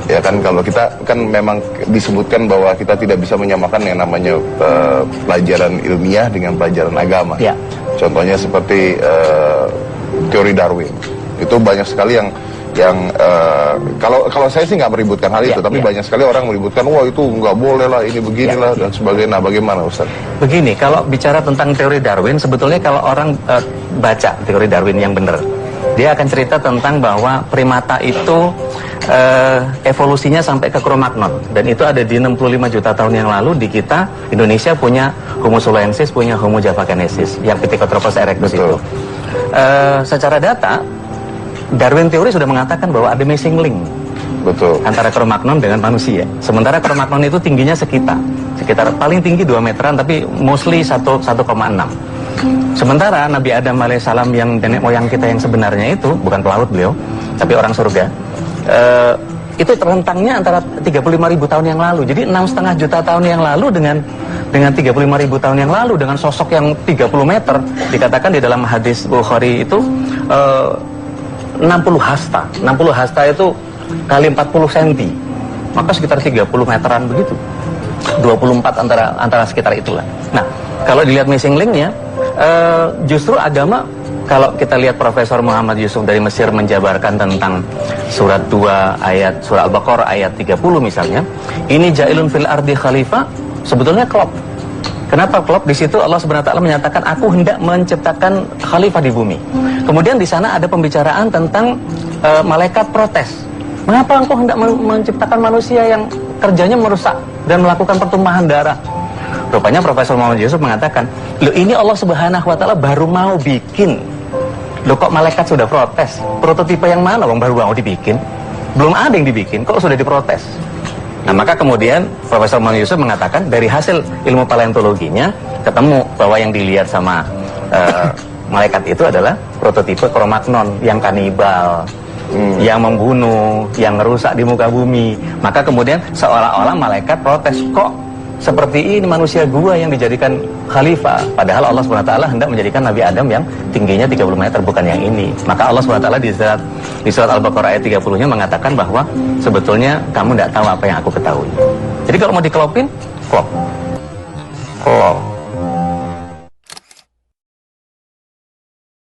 Ya kan, kalau kita kan memang disebutkan bahwa kita tidak bisa menyamakan yang namanya pelajaran ilmiah dengan pelajaran agama. Ya. Contohnya seperti teori Darwin. Itu banyak sekali yang kalau saya sih nggak meributkan hal itu, tapi banyak sekali orang meributkan, wah itu nggak boleh lah, ini beginilah dan sebagainya. Nah, bagaimana Ustaz? Begini, kalau bicara tentang teori Darwin, sebetulnya kalau orang baca teori Darwin yang benar, dia akan cerita tentang bahwa primata itu evolusinya sampai ke Cro-Magnon, dan itu ada di 65 juta tahun yang lalu. Di kita, Indonesia punya Homo soloensis, punya Homo javakensis, yang Pithecanthropus erectus. Betul. Itu secara data, Darwin teori sudah mengatakan bahwa ada missing link. Betul. Antara Cro-Magnon dengan manusia. Sementara Cro-Magnon itu tingginya sekitar paling tinggi 2 meteran, tapi mostly 1,6. Sementara Nabi Adam alaihissalam yang nenek moyang kita yang sebenarnya itu, bukan pelaut beliau, tapi orang surga, itu rentangnya antara 35.000 tahun yang lalu. Jadi 6,5 juta tahun yang lalu dengan 35.000 tahun yang lalu, dengan sosok yang 30 meter, dikatakan di dalam hadis Bukhari itu 60 hasta. 60 hasta itu kali 40 cm, maka sekitar 30 meteran begitu. 24 antara sekitar itulah. Nah, kalau dilihat missing link-nya, justru agama, kalau kita lihat Profesor Muhammad Yusuf dari Mesir menjabarkan tentang surat 2 ayat surah Al-Baqarah ayat 30 misalnya, ini ja'ilun fil ardi khalifah, sebetulnya klop. Kenapa klop? Di situ Allah Subhanahu wa taala menyatakan, aku hendak menciptakan khalifah di bumi. Kemudian di sana ada pembicaraan tentang malaikat protes. Mengapa engkau hendak menciptakan manusia yang kerjanya merusak dan melakukan pertumpahan darah? Rupanya Profesor Muhammad Yusuf mengatakan, loh, ini Allah Subhanahu wa taala baru mau bikin. Loh, kok malaikat sudah protes? Prototipe yang mana bang baru mau dibikin? Belum ada yang dibikin, kok sudah diprotes? Nah, maka kemudian Profesor Muhammad Yusuf mengatakan, dari hasil ilmu paleontologinya ketemu bahwa yang dilihat sama malaikat itu adalah prototipe Cro-Magnon yang kanibal, yang membunuh, yang merusak di muka bumi. Maka kemudian seolah-olah malaikat protes, kok seperti ini manusia gua yang dijadikan khalifah, padahal Allah SWT hendak menjadikan Nabi Adam yang tingginya 30 meter, bukan yang ini. Maka Allah SWT di surat Al-Baqarah ayat 30-nya mengatakan bahwa sebetulnya kamu tidak tahu apa yang aku ketahui. Jadi kalau mau dikelopin, klop.